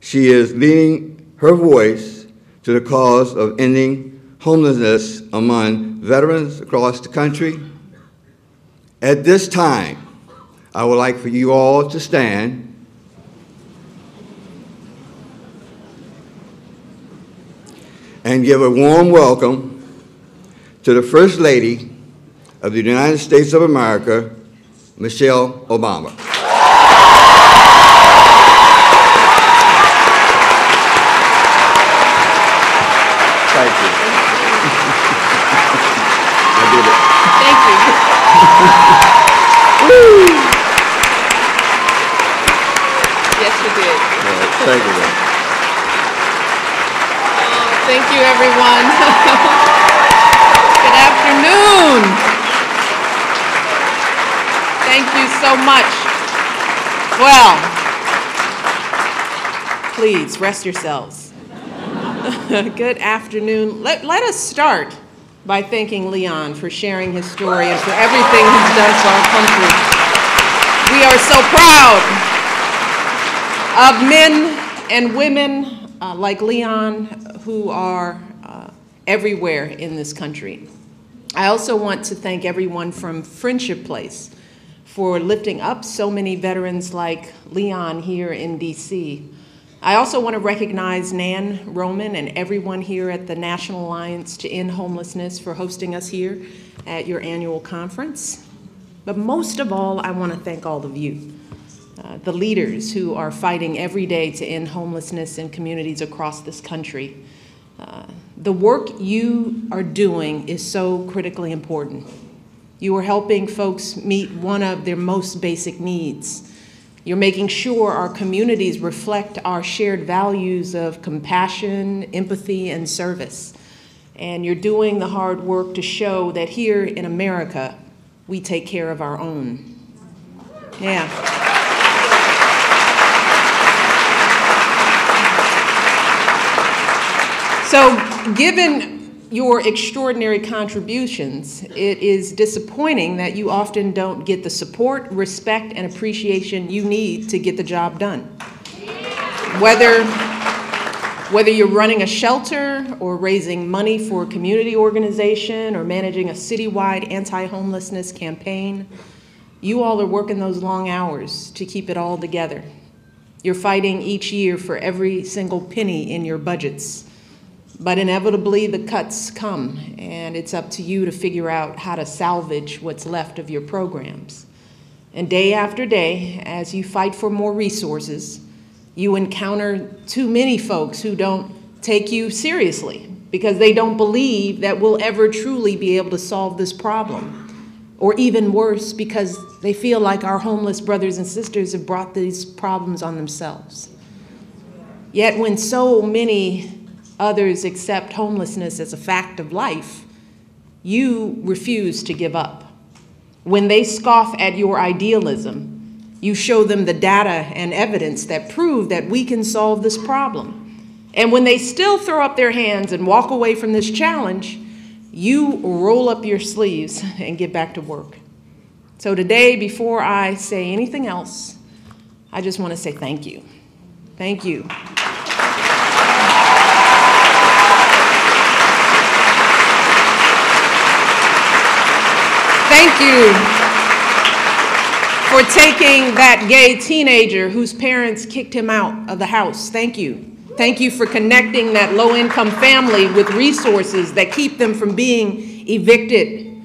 She is lending her voice to the cause of ending homelessness among veterans across the country. At this time, I would like for you all to stand and give a warm welcome to the First Lady of the United States of America, Michelle Obama. Thank you. I did it. Thank you. Yes, you did. Thank you. Thank you, everyone. Good afternoon. Thank you so much. Well, please rest yourselves. Good afternoon. Let us start by thanking Leon for sharing his story and for everything he's done for our country. We are so proud of men and women like Leon who are everywhere in this country. I also want to thank everyone from Friendship Place for lifting up so many veterans like Leon here in DC. I also want to recognize Nan Roman and everyone here at the National Alliance to End Homelessness for hosting us here at your annual conference. But most of all, I want to thank all of you, the leaders who are fighting every day to end homelessness in communities across this country. The work you are doing is so critically important. You are helping folks meet one of their most basic needs. You're making sure our communities reflect our shared values of compassion, empathy, and service. And you're doing the hard work to show that here in America, we take care of our own. Yeah. So, given your extraordinary contributions, it is disappointing that you often don't get the support, respect, and appreciation you need to get the job done. Whether you're running a shelter or raising money for a community organization or managing a citywide anti-homelessness campaign, you all are working those long hours to keep it all together. You're fighting each year for every single penny in your budgets. But inevitably, the cuts come, and it's up to you to figure out how to salvage what's left of your programs. And day after day, as you fight for more resources, you encounter too many folks who don't take you seriously because they don't believe that we'll ever truly be able to solve this problem. Or even worse, because they feel like our homeless brothers and sisters have brought these problems on themselves. Yet when so many others accept homelessness as a fact of life, you refuse to give up. When they scoff at your idealism, you show them the data and evidence that prove that we can solve this problem. And when they still throw up their hands and walk away from this challenge, you roll up your sleeves and get back to work. So today, before I say anything else, I just want to say thank you. Thank you. Thank you for taking that gay teenager whose parents kicked him out of the house. Thank you. Thank you for connecting that low-income family with resources that keep them from being evicted.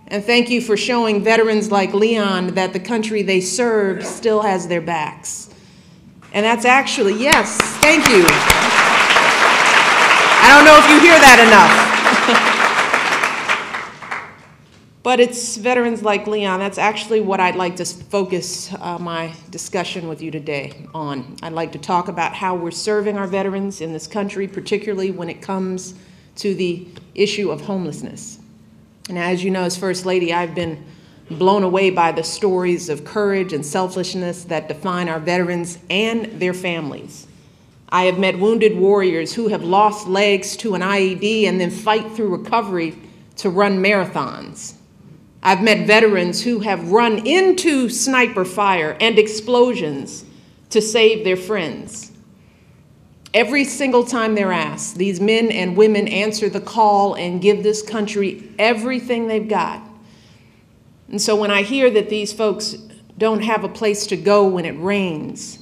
And thank you for showing veterans like Leon that the country they serve still has their backs. And that's actually, yes, thank you. I don't know if you hear that enough. But it's veterans like Leon. That's actually what I'd like to focus my discussion with you today on. I'd like to talk about how we're serving our veterans in this country, particularly when it comes to the issue of homelessness. And as you know, as First Lady, I've been blown away by the stories of courage and selflessness that define our veterans and their families. I have met wounded warriors who have lost legs to an IED and then fight through recovery to run marathons. I've met veterans who have run into sniper fire and explosions to save their friends. Every single time they're asked, these men and women answer the call and give this country everything they've got. And so when I hear that these folks don't have a place to go when it rains,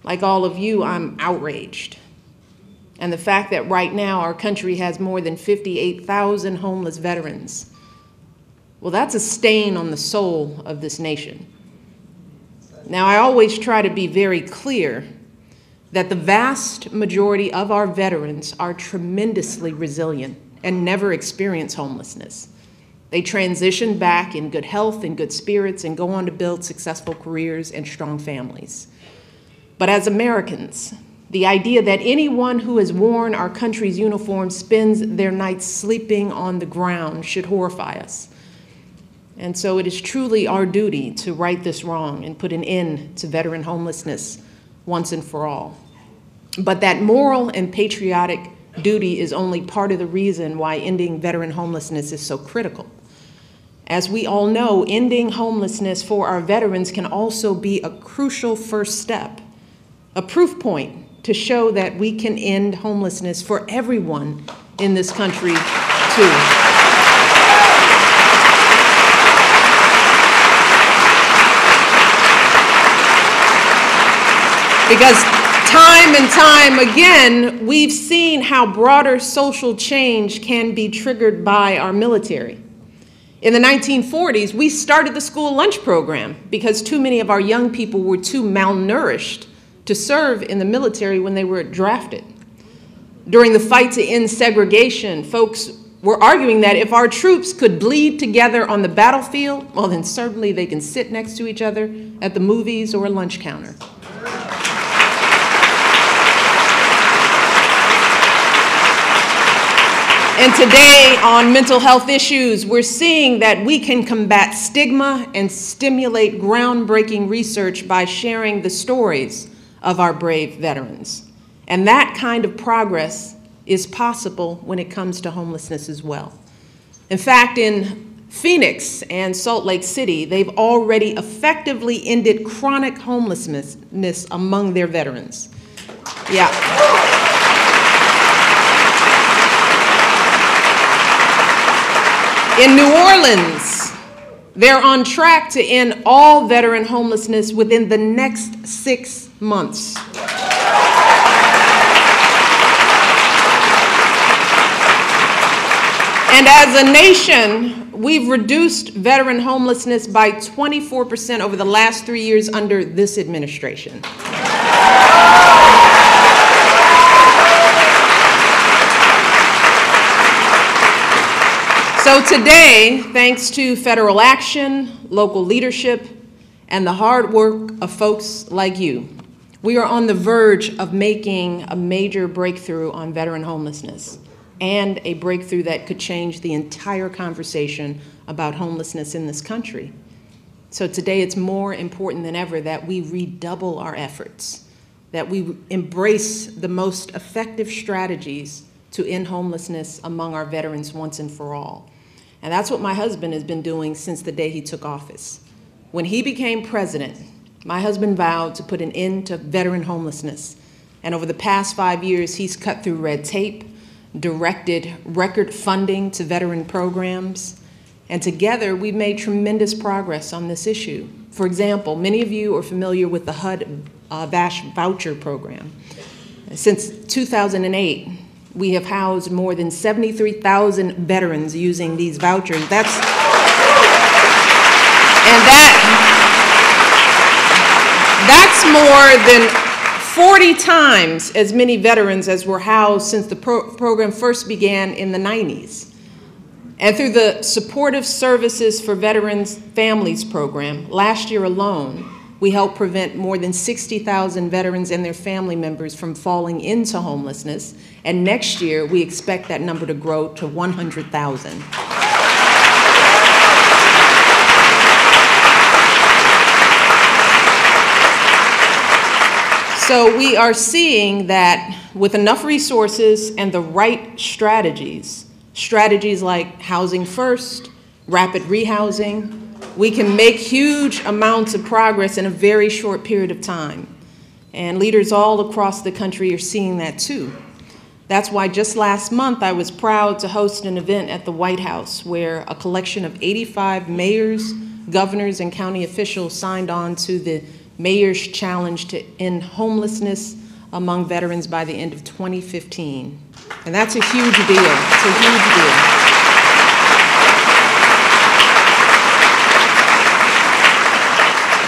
like all of you, I'm outraged. And the fact that right now our country has more than 58,000 homeless veterans, well, that's a stain on the soul of this nation. Now, I always try to be very clear that the vast majority of our veterans are tremendously resilient and never experience homelessness. They transition back in good health and good spirits and go on to build successful careers and strong families. But as Americans, the idea that anyone who has worn our country's uniform spends their nights sleeping on the ground should horrify us. And so it is truly our duty to right this wrong and put an end to veteran homelessness once and for all. But that moral and patriotic duty is only part of the reason why ending veteran homelessness is so critical. As we all know, ending homelessness for our veterans can also be a crucial first step, a proof point to show that we can end homelessness for everyone in this country too. Because time and time again, we've seen how broader social change can be triggered by our military. In the 1940s, we started the school lunch program because too many of our young people were too malnourished to serve in the military when they were drafted. During the fight to end segregation, folks were arguing that if our troops could bleed together on the battlefield, well, then certainly they can sit next to each other at the movies or a lunch counter. And today on mental health issues, we're seeing that we can combat stigma and stimulate groundbreaking research by sharing the stories of our brave veterans. And that kind of progress is possible when it comes to homelessness as well. In fact, in Phoenix and Salt Lake City, they've already effectively ended chronic homelessness among their veterans. Yeah. In New Orleans, they're on track to end all veteran homelessness within the next 6 months. And as a nation, we've reduced veteran homelessness by 24% over the last 3 years under this administration. So today, thanks to federal action, local leadership, and the hard work of folks like you, we are on the verge of making a major breakthrough on veteran homelessness, and a breakthrough that could change the entire conversation about homelessness in this country. So today it's more important than ever that we redouble our efforts, that we embrace the most effective strategies to end homelessness among our veterans once and for all. And that's what my husband has been doing since the day he took office. When he became president, my husband vowed to put an end to veteran homelessness. And over the past 5 years, he's cut through red tape, directed record funding to veteran programs, and together we've made tremendous progress on this issue. For example, many of you are familiar with the HUD VASH voucher program. Since 2008, we have housed more than 73,000 veterans using these vouchers. That's more than 40 times as many veterans as were housed since the program first began in the 90s. And through the Supportive Services for Veterans Families program, last year alone, we helped prevent more than 60,000 veterans and their family members from falling into homelessness. And next year, we expect that number to grow to 100,000. So we are seeing that with enough resources and the right strategies like housing first, rapid rehousing, we can make huge amounts of progress in a very short period of time. And leaders all across the country are seeing that too. That's why just last month I was proud to host an event at the White House where a collection of 85 mayors, governors, and county officials signed on to the Mayor's Challenge to End Homelessness among veterans by the end of 2015. And that's a huge deal. It's a huge deal.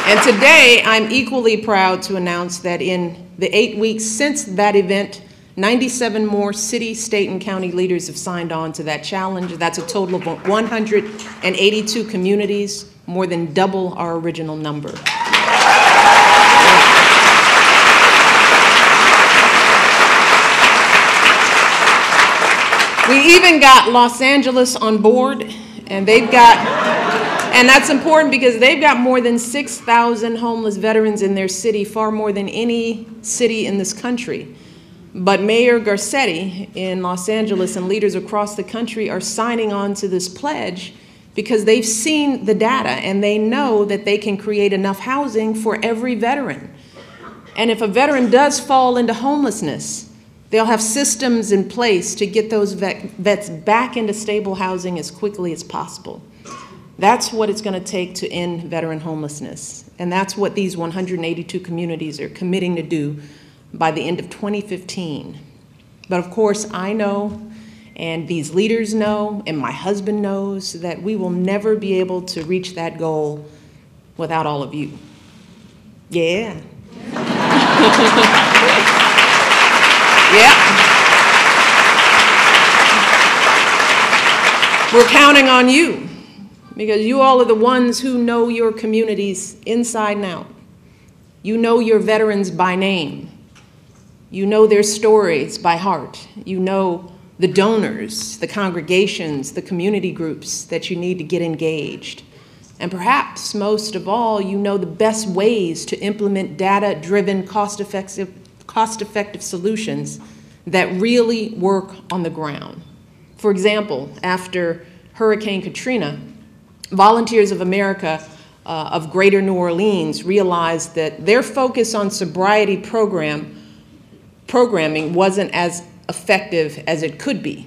And today, I'm equally proud to announce that in the 8 weeks since that event, 97 more city, state, and county leaders have signed on to that challenge. That's a total of 182 communities, more than double our original number. We even got Los Angeles on board, and that's important because they've got more than 6,000 homeless veterans in their city, far more than any city in this country. But Mayor Garcetti in Los Angeles and leaders across the country are signing on to this pledge because they've seen the data and they know that they can create enough housing for every veteran. And if a veteran does fall into homelessness, they'll have systems in place to get those vets back into stable housing as quickly as possible. That's what it's going to take to end veteran homelessness. And that's what these 182 communities are committing to do by the end of 2015. But of course, I know, and these leaders know, and my husband knows, that we will never be able to reach that goal without all of you. Yeah. Yeah. We're counting on you because you all are the ones who know your communities inside and out. You know your veterans by name. You know their stories by heart. You know the donors, the congregations, the community groups that you need to get engaged. And perhaps most of all, you know the best ways to implement data-driven, cost-effective solutions that really work on the ground. For example, after Hurricane Katrina, Volunteers of America of Greater New Orleans realized that their focus on sobriety programming wasn't as effective as it could be.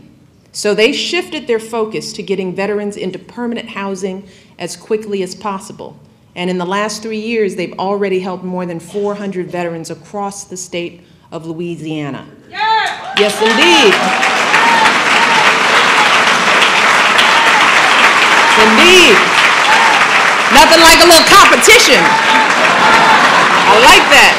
So they shifted their focus to getting veterans into permanent housing as quickly as possible. And in the last 3 years, they've already helped more than 400 veterans across the state of Louisiana. Yeah. Yes, indeed. Indeed. Nothing like a little competition. I like that.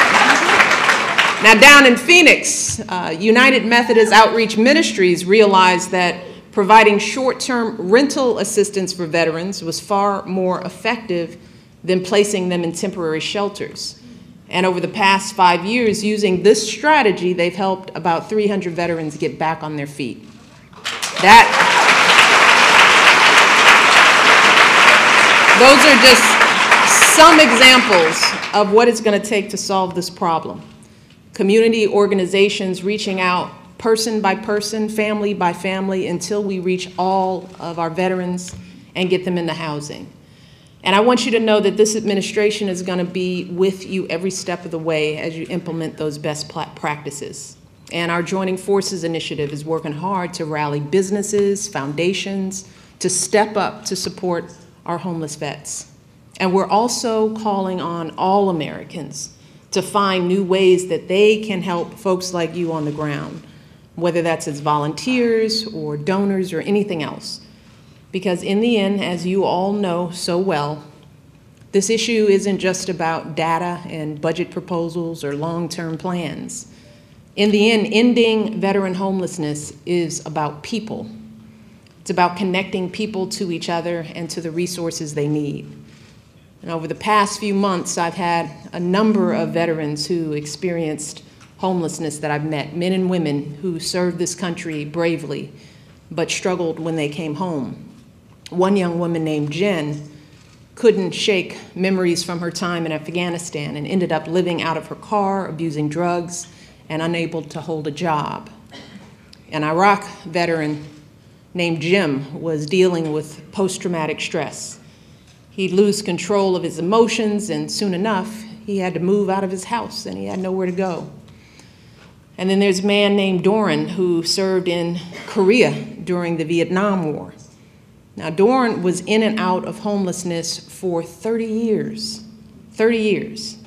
Now, down in Phoenix, United Methodist Outreach Ministries realized that providing short-term rental assistance for veterans was far more effective than placing them in temporary shelters. And over the past 5 years, using this strategy, they've helped about 300 veterans get back on their feet. Those are just some examples of what it's going to take to solve this problem. Community organizations reaching out person by person, family by family, until we reach all of our veterans and get them into housing. And I want you to know that this administration is going to be with you every step of the way as you implement those best practices. And our Joining Forces initiative is working hard to rally businesses, foundations, to step up to support our homeless vets. And we're also calling on all Americans to find new ways that they can help folks like you on the ground, whether that's as volunteers or donors or anything else. Because in the end, as you all know so well, this issue isn't just about data and budget proposals or long-term plans. In the end, ending veteran homelessness is about people. It's about connecting people to each other and to the resources they need. And over the past few months, I've had a number of veterans who experienced homelessness that I've met, men and women who served this country bravely, but struggled when they came home. One young woman named Jen couldn't shake memories from her time in Afghanistan and ended up living out of her car, abusing drugs, and unable to hold a job. An Iraq veteran named Jim was dealing with post-traumatic stress. He'd lose control of his emotions, and soon enough, he had to move out of his house and he had nowhere to go. And then there's a man named Doran who served in Korea during the Vietnam War. Now, Doran was in and out of homelessness for 30 years. 30 years.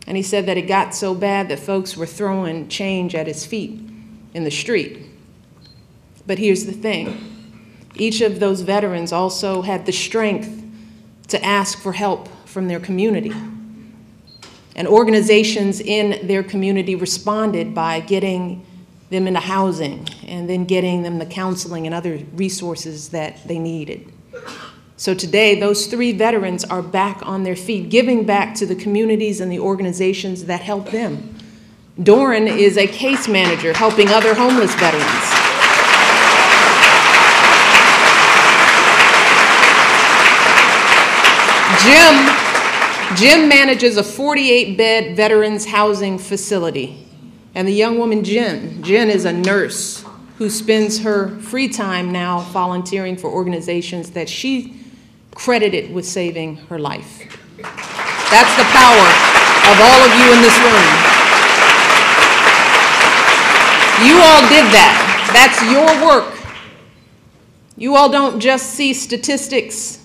And he said that it got so bad that folks were throwing change at his feet in the street. But here's the thing. Each of those veterans also had the strength to ask for help from their community. And organizations in their community responded by getting them into housing and then getting them the counseling and other resources that they needed. So today, those 3 veterans are back on their feet, giving back to the communities and the organizations that help them. Doran is a case manager helping other homeless veterans. Jim manages a 48-bed veterans housing facility. And the young woman, Jen is a nurse who spends her free time now volunteering for organizations that she credited with saving her life. That's the power of all of you in this room. You all did that. That's your work. You all don't just see statistics.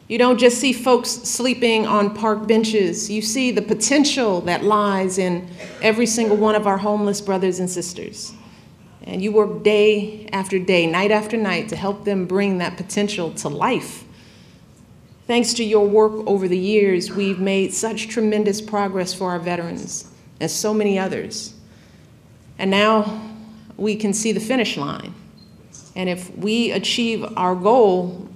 You don't just see folks sleeping on park benches. You see the potential that lies in every single one of our homeless brothers and sisters. And you work day after day, night after night to help them bring that potential to life. Thanks to your work over the years, we've made such tremendous progress for our veterans and so many others. And now we can see the finish line. And if we achieve our goal,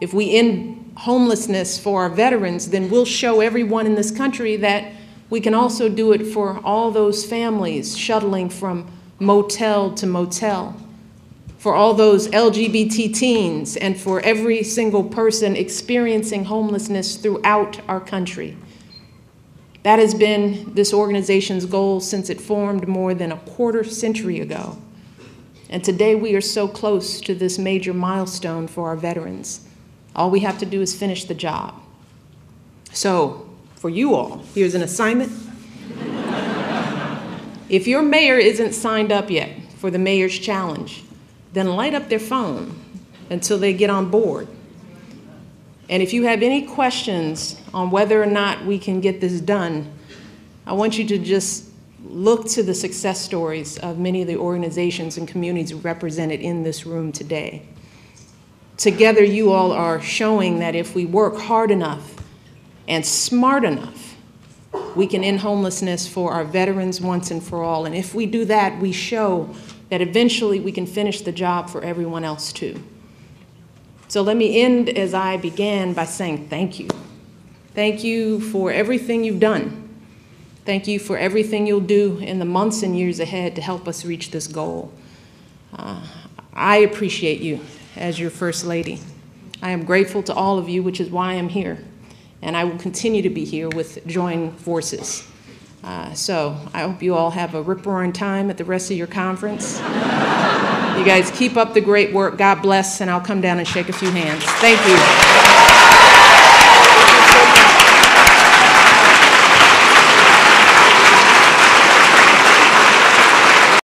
if we end homelessness for our veterans, then we'll show everyone in this country that we can also do it for all those families shuttling from motel to motel, for all those LGBT teens, and for every single person experiencing homelessness throughout our country. That has been this organization's goal since it formed more than a quarter century ago. And today we are so close to this major milestone for our veterans. All we have to do is finish the job. So, for you all, here's an assignment. If your mayor isn't signed up yet for the Mayor's Challenge, then light up their phone until they get on board. And if you have any questions on whether or not we can get this done, I want you to just look to the success stories of many of the organizations and communities represented in this room today. Together, you all are showing that if we work hard enough and smart enough, we can end homelessness for our veterans once and for all. And if we do that, we show that eventually we can finish the job for everyone else too. So let me end as I began by saying thank you. Thank you for everything you've done. Thank you for everything you'll do in the months and years ahead to help us reach this goal. I appreciate you as your First Lady. I am grateful to all of you, which is why I'm here. And I will continue to be here with joint forces. So I hope you all have a rip-roaring time at the rest of your conference. You guys keep up the great work. God bless, and I'll come down and shake a few hands. Thank you.